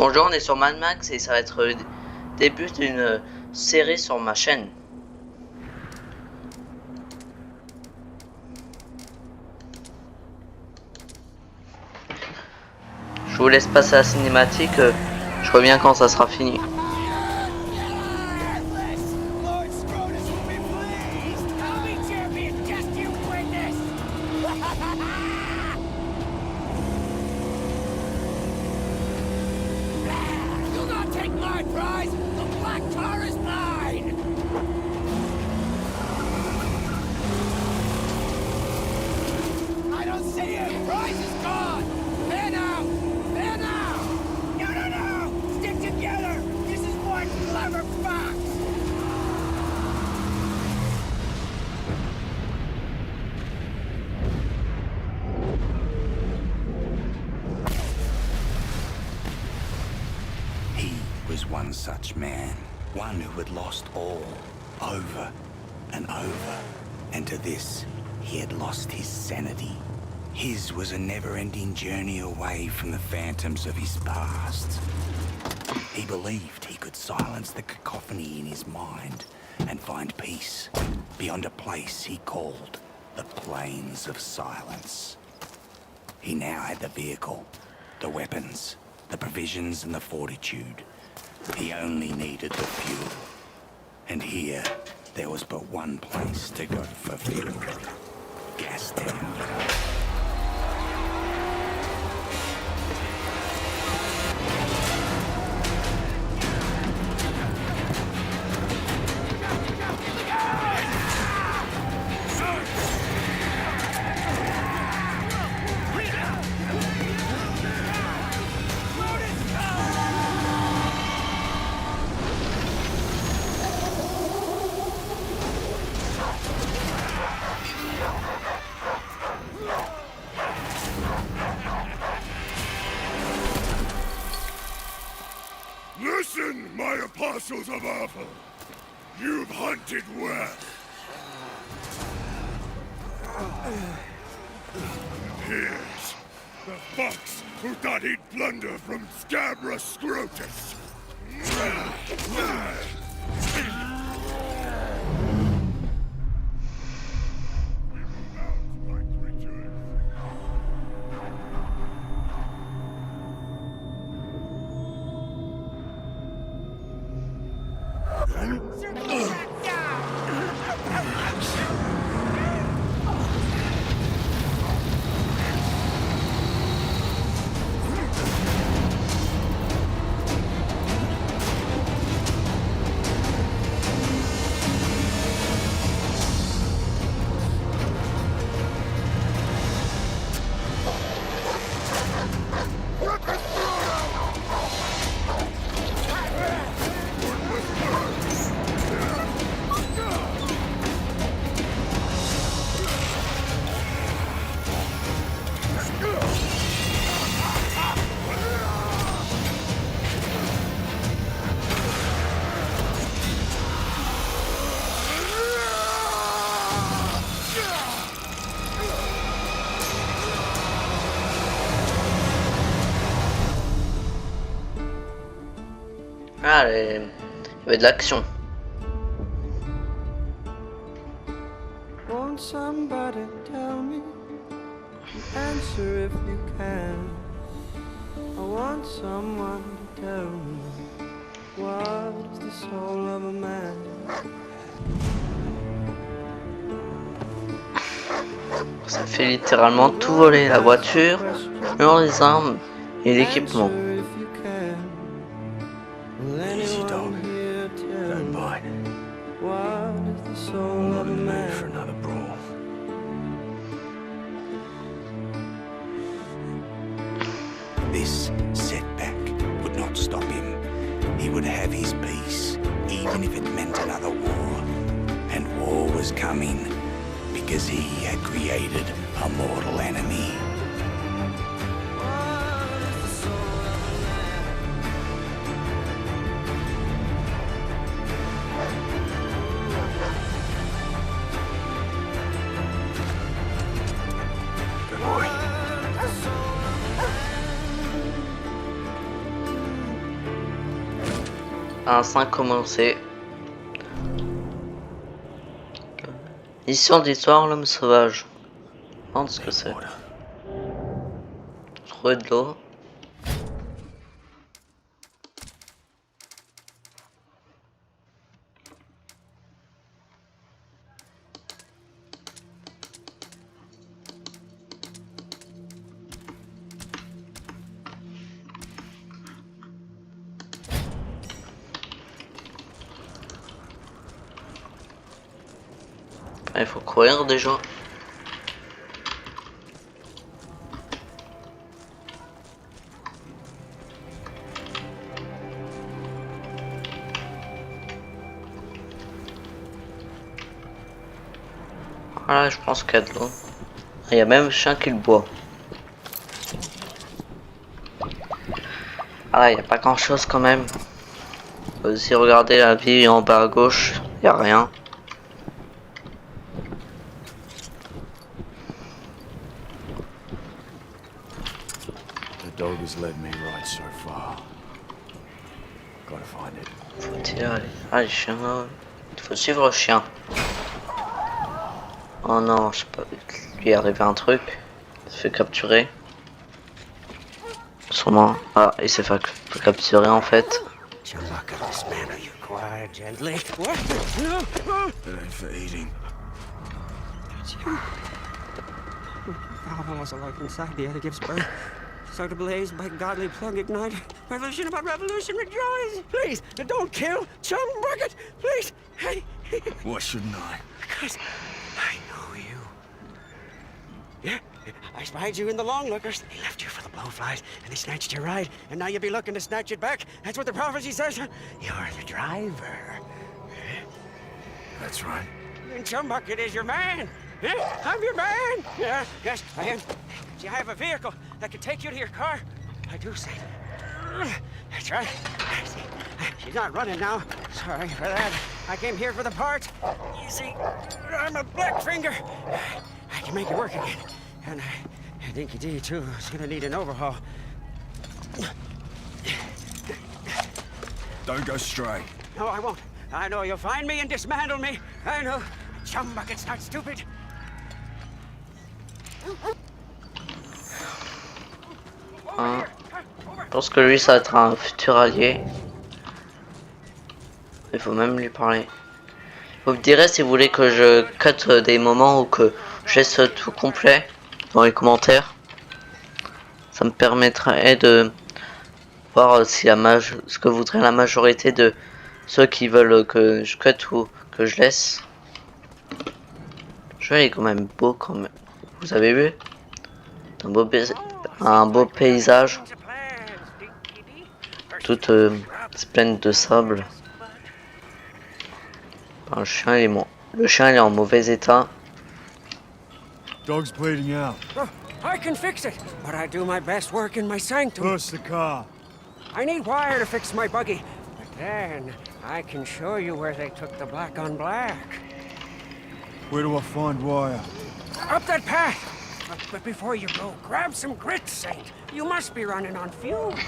Bonjour, on est sur Mad Max et ça va être le début d'une série sur ma chaîne. Je vous laisse passer à la cinématique, je reviens quand ça sera fini. Was one such man, one who had lost all, over and over, and to this, he had lost his sanity. His was a never-ending journey away from the phantoms of his past. He believed he could silence the cacophony in his mind and find peace beyond a place he called the Plains of Silence. He now had the vehicle, the weapons, the provisions and the fortitude. He only needed the fuel. And here, there was but one place to go for fuel. Gastown. Listen, my apostles of Arthur! You've hunted well. Here's the fox who thought he'd plunder from Scabra Scrotus. Ah, il y avait de l'action. Won't somebody tell me? Answer if you can. I want someone to tell me what's the soul of a man. Ça fait littéralement tout voler, la voiture, les armes et l'équipement. Easy, dog. Don't bite. I'm not in the mood for another brawl. This setback would not stop him. He would have his peace, even if it meant another war. And war was coming, because he had created a mortal enemy. 5 commencé. Mission d'histoire, l'homme sauvage. Je demande ce que c'est. Trouver de l'eau. Il faut courir déjà. Voilà, je pense qu'il y a de l'eau. Il y a même un chien qui le boit. Ah, il n'y a pas grand chose quand même. Si regardez la vie en bas à gauche, il n'y a rien. Dog has led me right so far. Gotta find it. Faut-il y aller? Ah, les chiens là. Il faut suivre le chien. Oh non, je sais pas. Lui est arrivé un truc. Il s'est fait capturer. Sûrement. Ah, il s'est fait capturer en fait. Quiet, gently. What? No! It ain't for eating. It's you. Valhalla was alive inside the other gives birth. So to blaze by godly plug ignite. Revolution about revolution, rejoice! Please, don't kill Chum Bucket! Please! Hey! Why shouldn't I? Because I know you. Yeah, I spied you in the long lookers. They left you for the blowflies, and they snatched your ride, and now you'll be looking to snatch it back. That's what the prophecy says. You're the driver. That's right. And Chum Bucket is your man. Yeah, I'm your man. Yeah, yes, I am. See, I have a vehicle that can take you to your car. I do say. That's right. See, she's not running now. Sorry for that. I came here for the parts. You see, I'm a Blackfinger. I can make it work again. And Dinky D, too, is gonna need an overhaul. Don't go stray. No, I won't. I know you'll find me and dismantle me. I know. Chum Bucket's not stupid. Hein. Je pense que lui ça va être un futur allié. Il faut même lui parler. Vous me direz si vous voulez que je cut des moments ou que je laisse tout complet dans les commentaires. Ça me permettrait de voir si ce que voudrait la majorité de ceux qui veulent que je cut ou que je laisse. Le jeu est quand même beau quand même. Vous avez vu? Un beau paysage. Toute pleine de sable. Le chien il est en mauvais état. Dog's bleeding out. Oh, I can fix it, but I do my best work in my sanctum. Push the car. I need wire to fix my buggy, but then I can show you where they took the black on black. Where do I find wire? Up that path! But before you go, grab some grit, Saint. You must be running on fumes.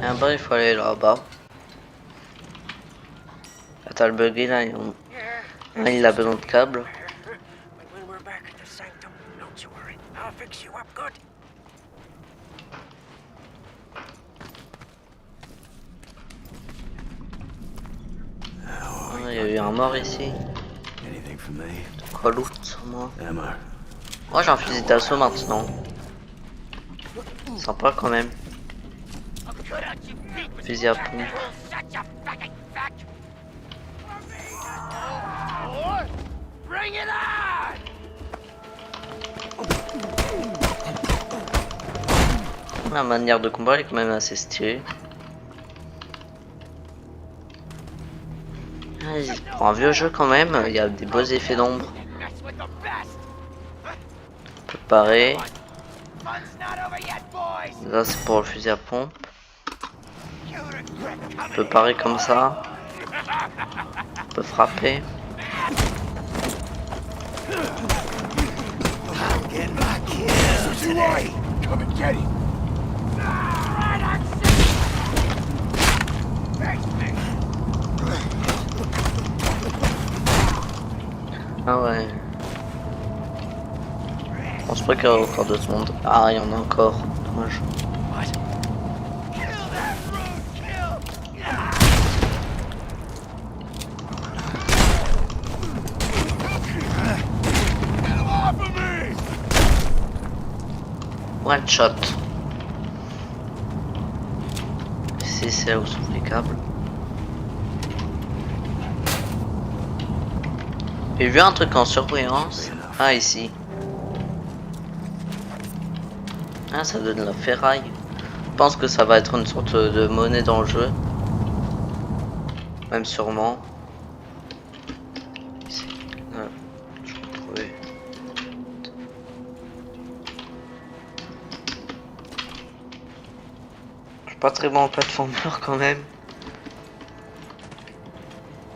Là-bas, il faut aller là-bas. T'as le buggy là, il a besoin de câbles. When we're back at the sanctum, don't you worry. I'll fix you up good. Il y a eu un mort ici. Anything for me? Quoi lourd sur moi? Ammo. Moi j'ai un fusil d'assaut maintenant. Sympa quand même. Fusil à pompe. La manière de combat est quand même assez stylée. Pour un vieux jeu quand même, il y a des beaux effets d'ombre. Préparé. Là c'est pour le fusil à pompe. On peut parer comme ça. On peut frapper. Ah ouais. Je pense pas qu'il y a encore d'autres mondes. Ah, il y en a encore. Dommage. One shot. Ici, c'est là où sont les câbles. J'ai vu un truc en surbrillance. Ah, ici. Ah, ça donne la ferraille. Je pense que ça va être une sorte de monnaie dans le jeu. Même sûrement. Ici. Ah, je vais trouver. Je suis pas très bon en platformer quand même.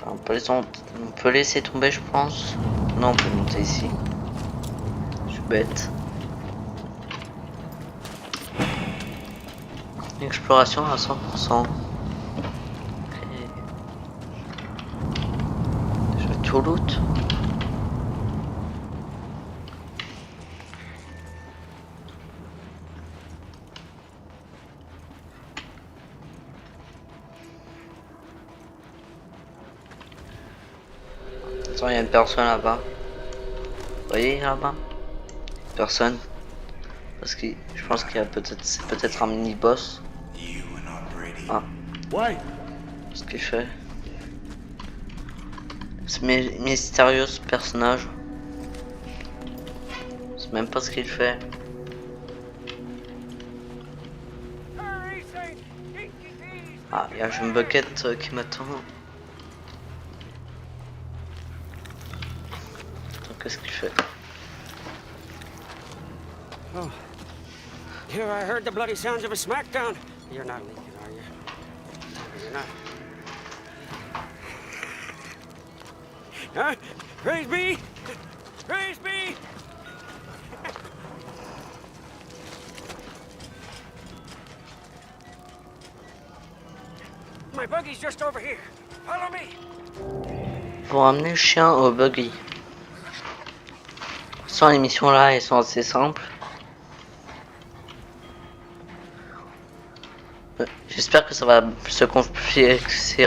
On peut laisser tomber, je pense. Non, on peut monter ici. Je suis bête. Exploration à 100%. Ok. Je vais tout loot. Attends, il y a une personne là-bas. Vous voyez là-bas? Personne. Parce que je pense qu'il y a peut-être, c'est peut-être un mini-boss. Ah. Ce qu'il fait. Ce mystérieux personnage. Je sais même pas ce qu'il fait. Ah, il y a une bucket qui m'attend. Qu'est-ce qu'il fait? Oh. Here I heard the bloody sounds of a smackdown. You're not leaking, are you? You're not. Huh? Praise be! Praise be! My buggy's just over here. Follow me. Pour amener le chien au buggy. Sans les missions là, elles sont assez simples. J'espère que ça va se complexer,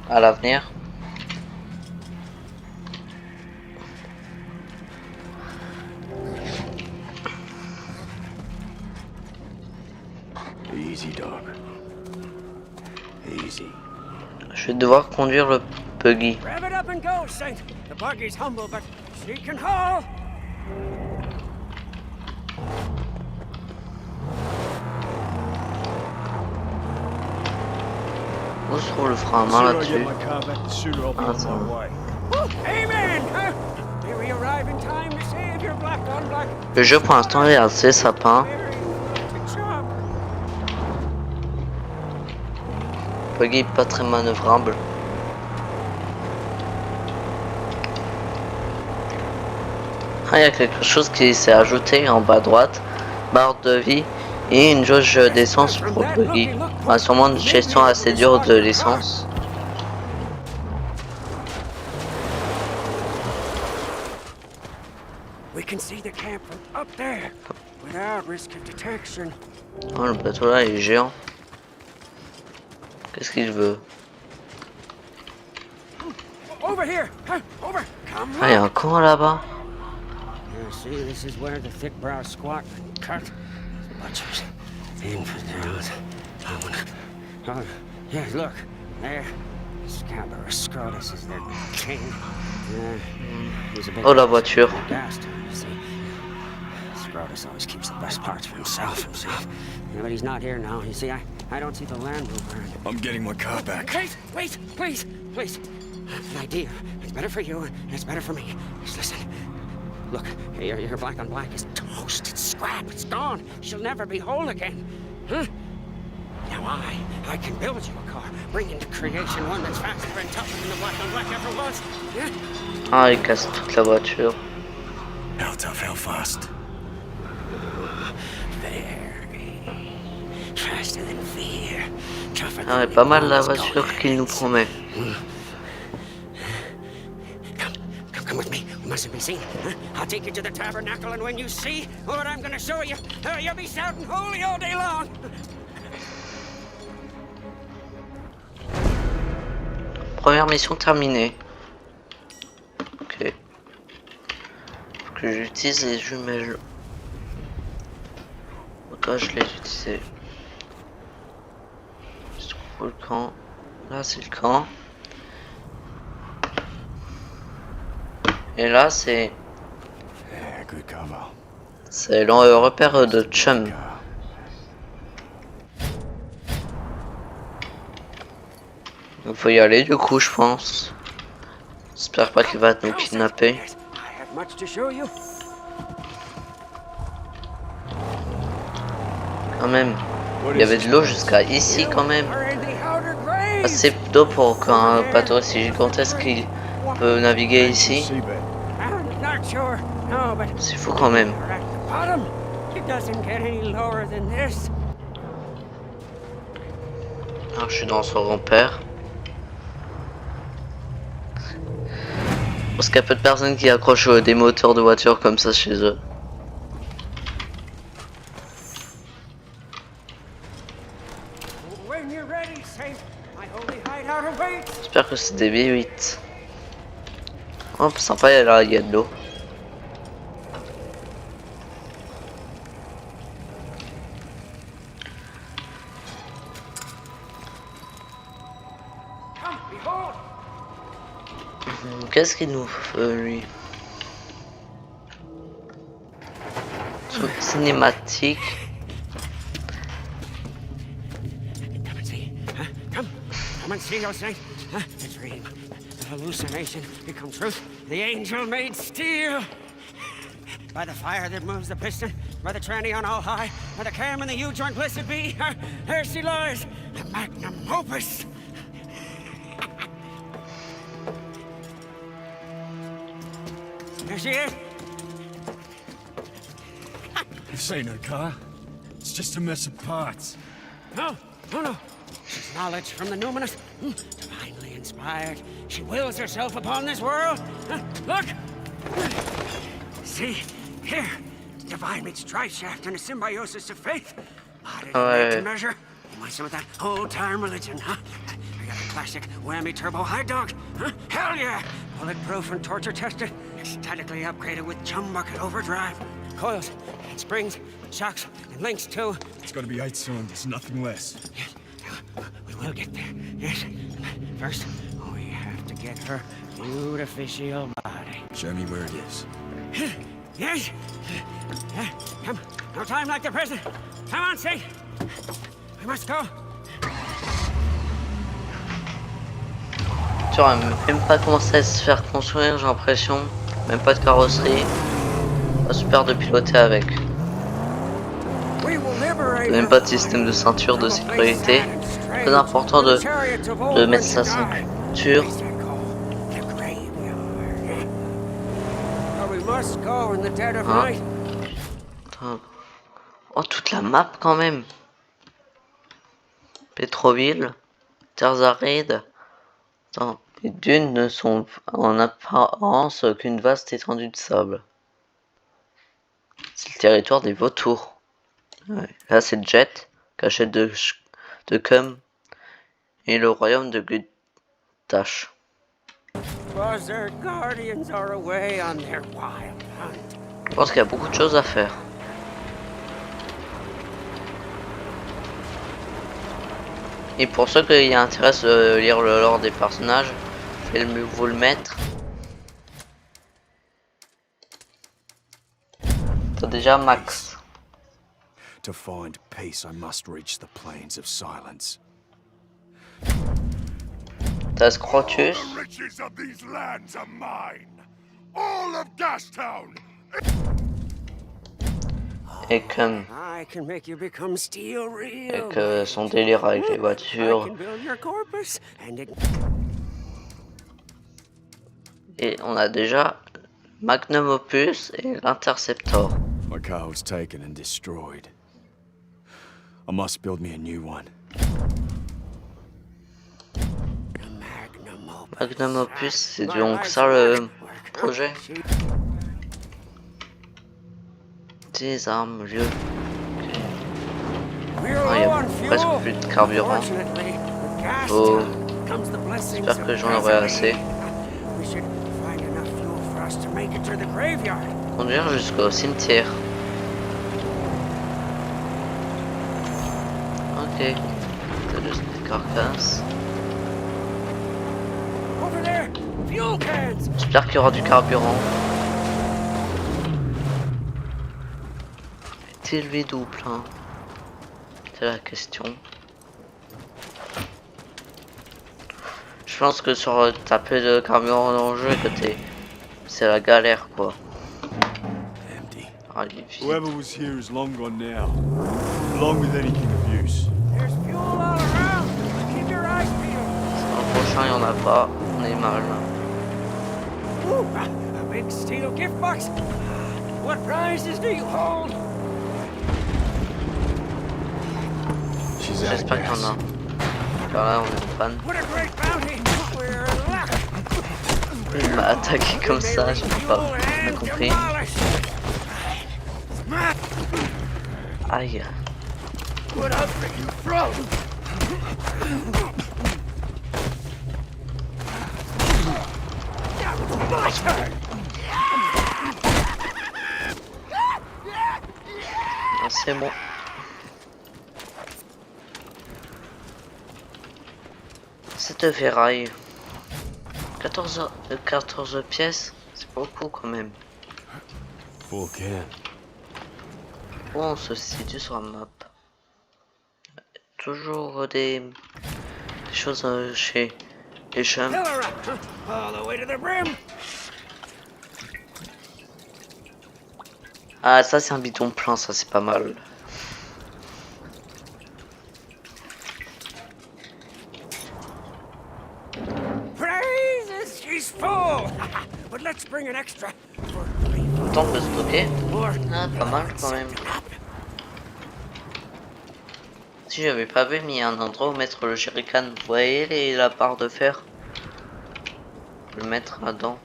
à l'avenir. Easy, dog. Easy. Je vais devoir conduire le buggy. Rev it up and go, Saint. The buggy's humble, but she can haul. Où se trouve le frein à main là-dessus? Ah, ça va. Amen! Huh? May we arrive in time to save your black on black. Le jeu pour l'instant est assez sapin. Le buggy pas très manœuvrable. Ah, il y a quelque chose qui s'est ajouté en bas à droite. Barre de vie et une jauge d'essence pour le buggy. Ah, sûrement une gestion assez dure de l'essence. We can see the camp from up there without risk of detection. Oh, le bateau là il est géant. Qu'est-ce qu'il veut? Over here! Huh? Over! Come Ah, il y a on! un camp là-bas. You see, this is where the thick brow squat and cut. Butchers. Infidels. Oh, yeah, look. There. Scabrous Scrotus is their king. He's a bit Oh, la voiture. gassed, you see. Scrotus always keeps the best parts for himself. Yeah, but he's not here now. You see, I don't see the Land Rover. I'm getting my car back. Wait, please. An idea. It's better for you, and it's better for me. Just listen. Look, your black on black is toast. It's scrap. It's gone. She'll never be whole again. Huh? Now I can build you a car, bring into creation one that's faster and tougher than the black on black ever was. Yeah? Ah, il casse toute la voiture. How tough, how fast? Very faster than fear. Tougher Ah, than pas mal la anyone's voiture going. qu'il nous promet. Hey, we mustn't be seen. Huh? I'll take you to the tabernacle, and when you see what I'm gonna show you, you'll be shouting holy all day long. Première mission terminée. Ok. Faut que j'utilise les jumelles. Donc là, je les utilisé. Je trouve le camp. Là, c'est le camp. Et là, c'est Yeah, good cover. c'est le repère de Chum. Il faut y aller du coup, je pense. J'espère pas qu'il va nous kidnapper. I have much to show you. Quand même. Il y avait de l'eau jusqu'à ici quand même. We're in the outer grave. Assez d'eau pour qu'un bateau aussi gigantesque qui peut naviguer ici. Seabed. I'm not sure. No, but C'est fou quand même. we're at the bottom. It doesn't get any lower than this. Alors je suis dans son repère. Parce qu'il y a peu de personnes qui accrochent des moteurs de voiture comme ça chez eux. When you're ready, Saint, my holy hideout awaits. J'espère que c'est des B8. Oh sympa, il y a de l'eau. Come, behold. Qu'est-ce qu'il nous fait lui? Cinématique. Come and see. Huh? Come and see, O Saint. Huh? A dream, a hallucination become truth. The angel made steel. By the fire that moves the piston, by the tranny on all high, by the cam and the U-joint blessed be, there she lies, the magnum opus. There she is. This ain't her car. It's just a mess of parts. No. She's knowledge from the numinous, divinely inspired. She wills herself upon this world. Look! See, here, divine meets tri-shaft in a symbiosis of faith. Modded and made to measure. You want some of that old-time religion, huh? I got a classic whammy turbo high dog. Huh? Hell yeah! Bulletproof and torture tested. Ecstatically upgraded with chum bucket overdrive. Coils, and springs, shocks, and links too. It's gotta be 8 cylinders, nothing less. Yes, we will get there. Yes. First, we have to get her beautificial body. Show me where it is. Yes. Come. No time like the present. Come on, Saint. We must go. Tu vois, même pas commencé à se faire construire, j'ai l'impression. Même pas de carrosserie. Pas super de piloter avec. Même pas de système de ceinture de sécurité. Très important de mettre sa ceinture. Hein? Attends. Oh, toute la map quand même. Pétroville, terres arides. Attends, les dunes ne sont en apparence qu'une vaste étendue de sable. C'est le territoire des vautours. Ouais. Là c'est Jet, cachette de Cum, et le royaume de Gutash. Je pense qu'il y a beaucoup de choses à faire. Et pour ceux qui intéressent de lire le lore des personnages, je vais vous le mettre. T'as déjà Max. To find peace, I must reach the plains of silence. T'as Scrotus. The riches of these lands are mine. All of Gastown. Et Cum. I can make you become steel real. Avec son délire avec les voitures. I can build your corpus and it... Et on a déjà Magnum Opus et l'Interceptor. My car was taken and destroyed. I must build me a new one. The magnum opus. Magnum Opus, c'est donc ça le projet. Des armes, lieu. Ah, il y a presque plus de carburant. Oh, j'espère que j'en aurai assez. Conduire jusqu'au cimetière. Ok, c'est juste des carcasses. J'espère qu'il y aura du carburant. Est-il vide ou plein? C'est la question. Je pense que sur taper de carburant dans le jeu, c'est la galère quoi. Empty. Ah, il est vide. Whoever was here is long gone now, along with anything of use. There's fuel all around. Keep your eyes peeled. Dans le prochain, il n'y en a pas. On est mal là. Ooh, a big steel gift box. What prizes do you hold? She's out of J'espère qu'il y en gas. a. Car là, on est en panne. What a great bounty. We're in luck. Il m'a attaqué comme ça, je n'ai pas bien compris. Aïe. What else are you from? Ah, c'est bon. Cette ferraille. 14 pièces, c'est beaucoup quand même. Full can. Où on se situe sur la map? Toujours des choses chez les chums. Pillar up, all the way to the brim. Ah, ça c'est un bidon plein, ça c'est pas mal. Praises, she's full. But let's bring an extra. Autant de stocker. More. Ah, pas mal quand même. Si j'avais pas vu mis un endroit où mettre le jerrycan, vous voyez la barre de fer? Je vais le mettre là-dedans.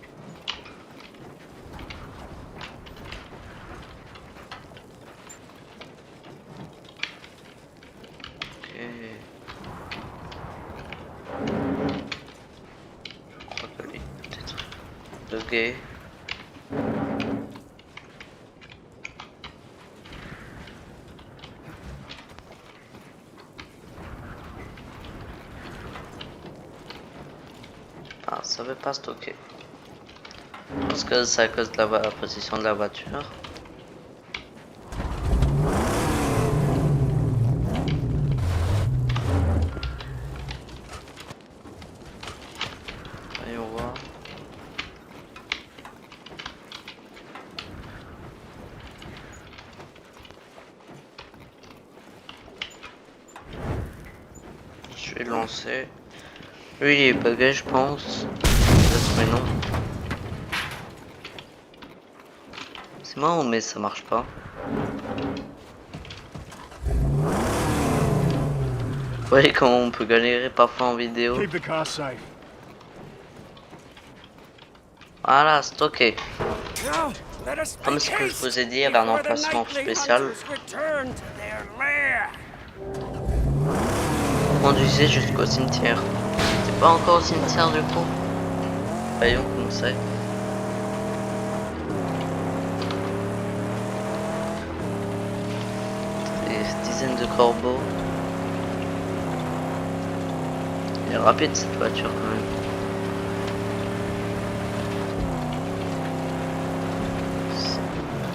Ok. Je crois que lui, peut-être. Bugué. Ah, ça veut pas stocker. Parce que c'est à cause de la position de la voiture. Voyons voir. Je vais le lancer. Lui il est bugué je pense. Mais non. C'est marrant mais ça marche pas. Vous voyez comment on peut galérer parfois en vidéo. Keep the car safe. Voilà, stocké. Now, let us Comme ce que je vous ai dit, il y avait un emplacement spécial. Conduisez jusqu'au cimetière. C'est pas encore au cimetière du coup. Voyons comment c'est. Des dizaines de corbeaux. Elle est rapide cette voiture quand même.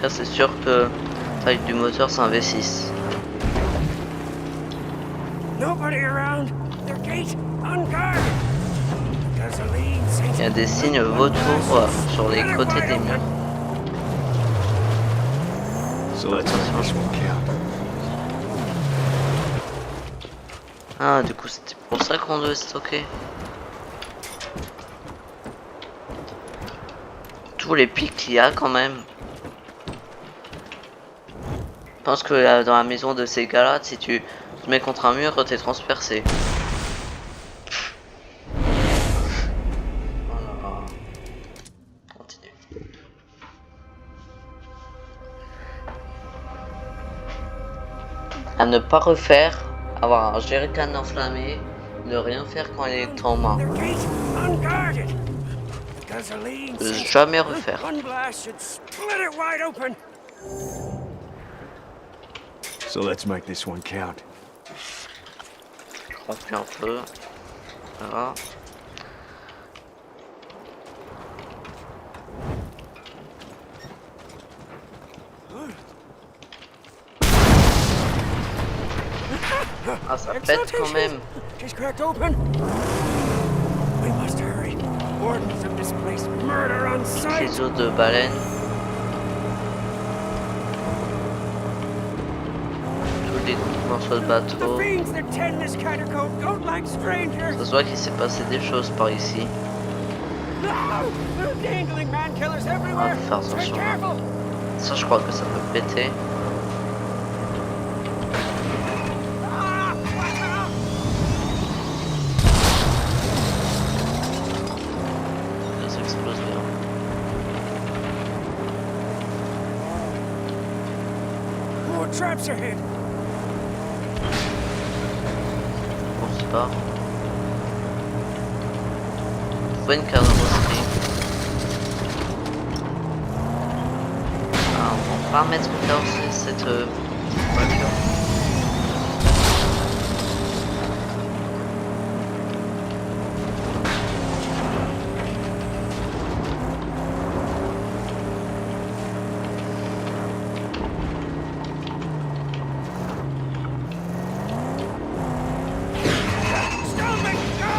Là c'est sûr que la taille du moteur c'est un V6. Nobody around. Their gate unguarded. Gasoline sinks. Il y a des signes vautours sur les côtés des murs. So let's make this one count. Ah du coup c'était pour ça qu'on devait stocker. Tous les pics qu'il y a quand même. Je pense que dans la maison de ces gars là, si tu te mets contre un mur, t'es transpercé. À ne pas refaire, avoir un jerrycan enflammé, ne rien faire quand elle est en main. Their gate unguarded. Gasoline. Ne jamais refaire. One blast should split it wide open. So let's make this one count. Remplis un peu. Voilà. Ah, ça pète quand même. She's cracked open. We must hurry. Ordnance of displaced murder on sight. Les os de baleine. Tous les morceaux de The bateau. fiends that tend this kind of coat don't like strangers. Ça se voit qu'il s'est passé des choses par ici. No! There are dangling man killers everywhere. Ah, faire Be attention. careful. Ça, je crois que ça peut péter. Ah, watch out. Ça explose bien. More traps ahead. On se barre. Trouver une carrosserie. Ah, on va mettre une carrosserie cette voiture. Stop it! Go!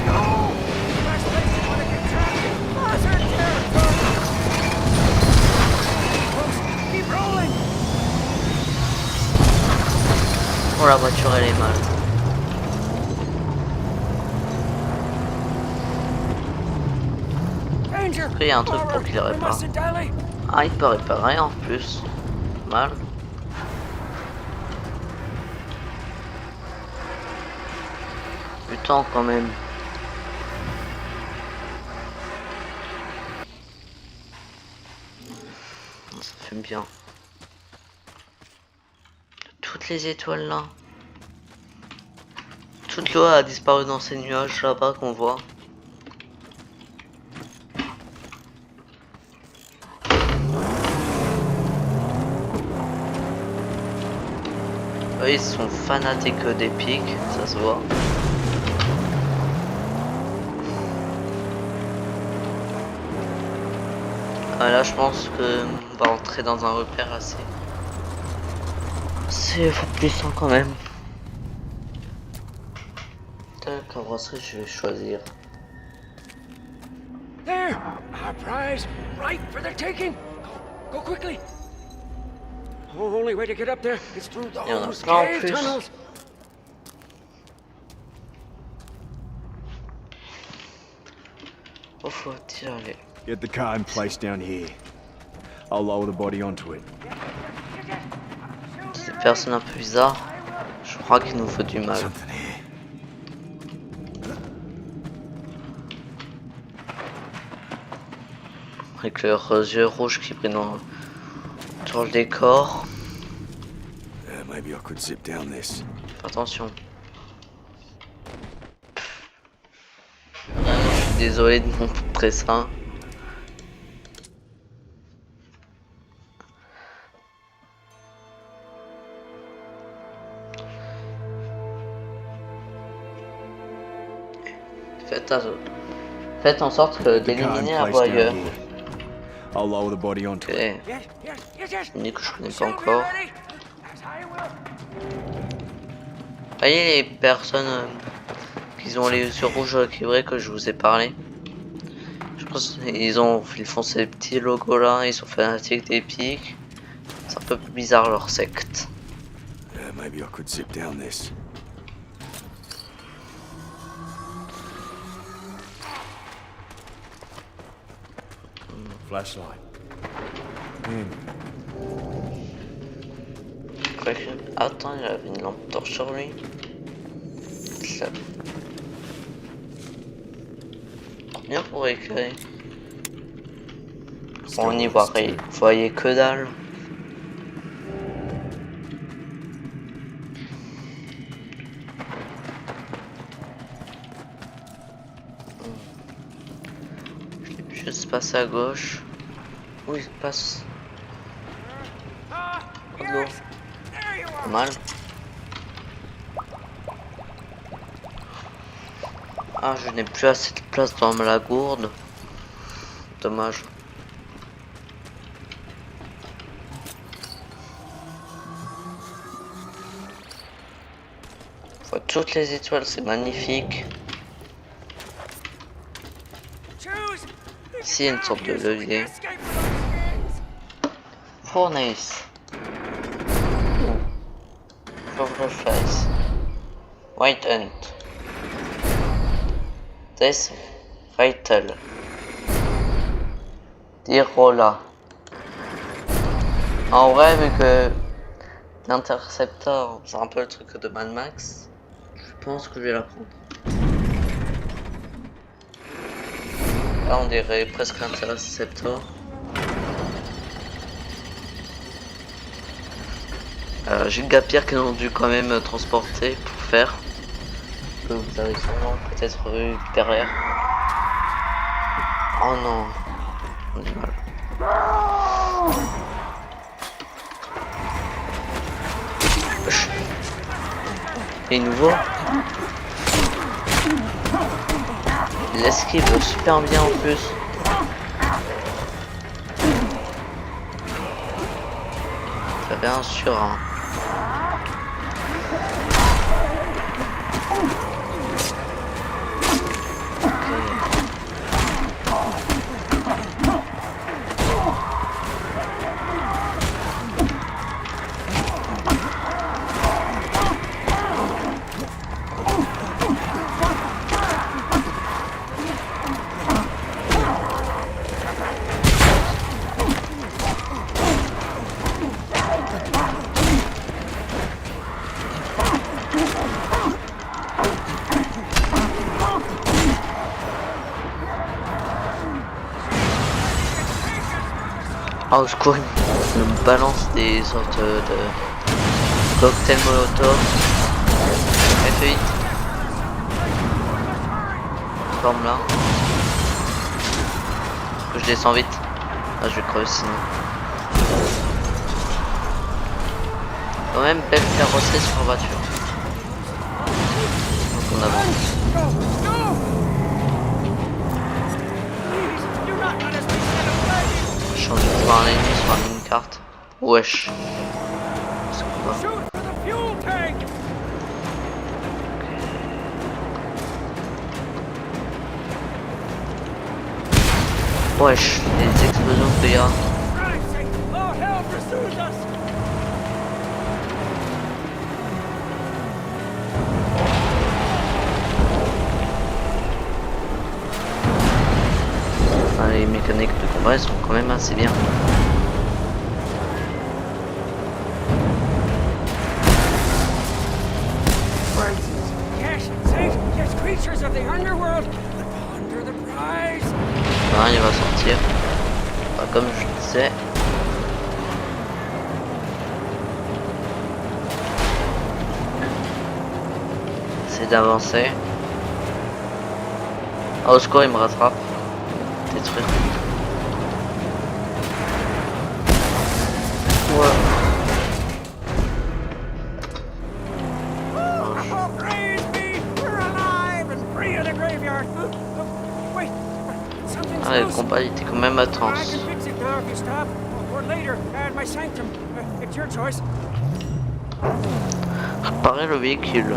No! Last place you want to get trapped. Buzzard territory. Folks, keep rolling. Oh, la voiture elle est mal. Danger. Il y a un truc pour Forward. qu'il We répare. mustn't dally. Ah, il peut réparer en plus. Mal. Du temps quand même. Ça fait bien. Toutes les étoiles là. Toute l'eau a disparu dans ces nuages là-bas qu'on voit. Eux, ils sont fanatiques des pics, ça se voit. Ah, là, je pense que on va entrer dans un repère assez puissant quand même. La carrosserie, je vais choisir. There! Our prize, right for the taking! Go quickly! Only way to get up there is through Il y en a those plein en cave plus. tunnels. Oh, faut-il aller? Get the car in place down here. I'll lower the body onto it. Ces personnes un peu bizarres. Je crois qu'il nous faut du mal. Something here. Avec leurs yeux rouges qui brillent sur le décor. Maybe I could zip down this. Attention. Vraiment, je suis désolé de montrer ça. Faites en sorte The car in d'éliminer la place voie down ailleurs. here. I'll lower the body onto it. Ok, Yes. une que je connais pas Sylvia, encore. ready? As I will. Voyez les personnes qui ont les yeux rouges qui est vrai que je vous ai parlé. Je pense ils font ces petits logos là, ils sont fanatiques des pics. C'est un peu bizarre leur secte. Maybe I could zip down this. Flashlight. Attends, il avait une lampe torche sur lui. Ça- Bien pour éclairer. Bon, on y voyait que dalle. passer à gauche. Où il passe? Oh non. Yes, there you Pas are. mal. Ah, je n'ai plus assez de place dans la gourde. Dommage. On voit toutes les étoiles, c'est magnifique. Choose. Ici, il y a une sorte de levier. Escape from those things. Fournace. Face. White Hunt. Death Rattle. Dirola. En vrai, vu que l'interceptor, c'est un peu le truc de Mad Max, je pense que je vais la prendre. Là, on dirait presque l'interceptor. Gigapire qu'ils ont dû quand même transporter pour faire. Que vous avez sûrement peut-être vu derrière. Oh non, on a du mal. Et nouveau. Il esquive super bien en plus. Très bien sûr. Hein. Ah, au secours, il me balance des sortes de cocktails molotov. Fais vite. Forme là. Faut que je descends vite. Ah, je vais crever sinon. Quand même, belle carrosserie sur voiture. Donc on avance. Changer de voir un ennemi sur la mini-carte. Wesh. C'est quoi? Shoot for the fuel tank. Wesh, les explosions qu'il y a. Christ's sake, all hell pursues us. Enfin, les mécaniques de combat sont quand même assez bien. Yes, see, yes, creatures of the underworld. Ponder the prize. Enfin, il va sortir. Enfin, comme je disais. C'est d'avancer. Ah, au secours, il me rattrape. Détruire. Ouais. Oh, praise be, we're alive and free of the graveyard. Wait, something's Ah, le loose. combat il était quand même I intense. can fix it now if you stop, or later at my sanctum. It's your choice. Réparer le véhicule.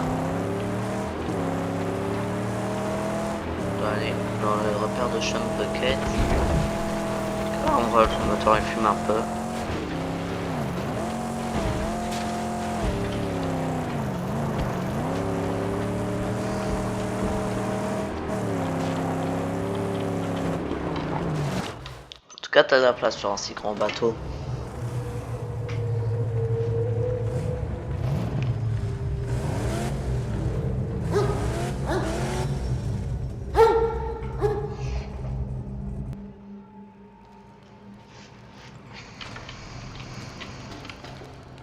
On doit aller dans le repère de Champ Bucket. On voit que le moteur il fume un peu. En tout cas, t'as de la place sur un si grand bateau.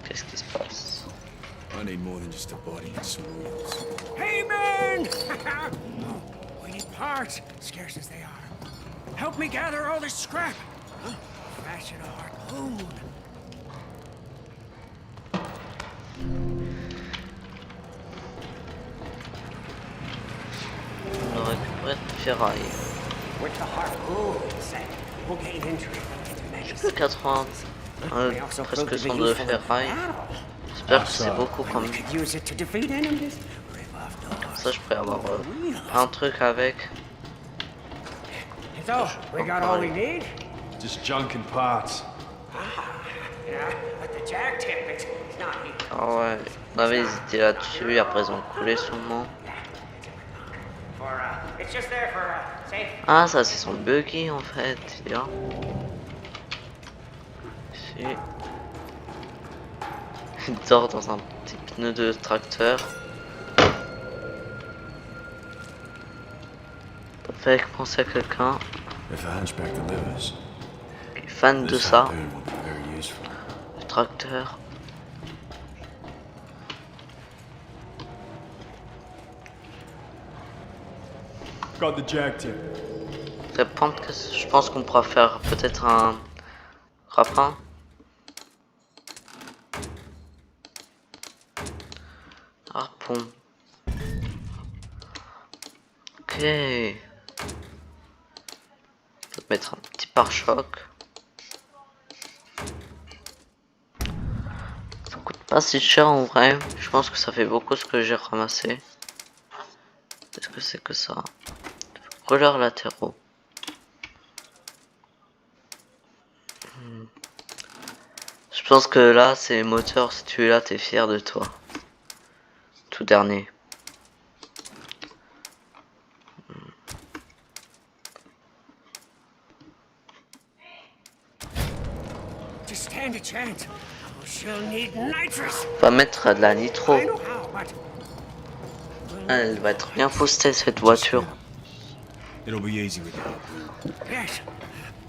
Qu'est-ce qui se passe? I need more than just a body and some wheels. Hey, man! Oh, we need parts, scarce as they are. help me gather all this scrap. Huh? Fashion a harpoon. On récupère une ferraille. With the harpoon, say, we'll gain entry into Plus Mega's. 80, They also presque proved to 100 be de useful in ferraille. battle. J'espère que c'est beaucoup quand We même. could use it to defeat enemies. Rip off doors. Ça, je pourrais avoir un truc avec. So, we got all we need? Just junk and parts. Yeah, but the jack tip, it's not neat. Ah ouais, on avait hésité là-dessus, après ils ont coulé sûrement. It's just there for safe. Ah, ça c'est son buggy en fait, là. Ici. Il dort dans un petit pneu de tracteur. Ça fait penser à quelqu'un If a hunchback delivers, qui est fan de this ça, harpoon will be very useful. du tracteur. Got the jack tip. Je pense qu'on pourra faire peut-être un rapin. Harpon. Ok. Faut mettre un petit pare-choc. Ça coûte pas si cher en vrai. Je pense que ça fait beaucoup ce que j'ai ramassé. Qu'est-ce que c'est que ça? Rollers latéraux. Je pense que là, c'est les moteurs. Si tu es là, t'es fier de toi. Tout dernier. To stand a chance, she'll need nitrous. On va mettre de la nitro. I know how, but Elle va être bien boostée cette voiture. It'll be easy with the harpoon. yes.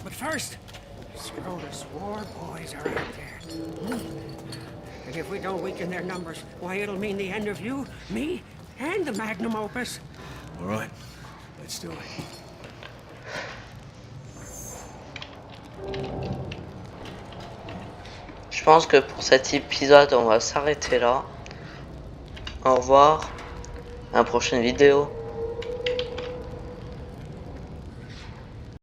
But first, Scrotus war boys are out there. And if we don't weaken their numbers, why, it'll mean the end of you, me, and the magnum opus. All right, let's do it. Je pense que pour cet épisode, on va s'arrêter là. Au revoir. À la prochaine vidéo.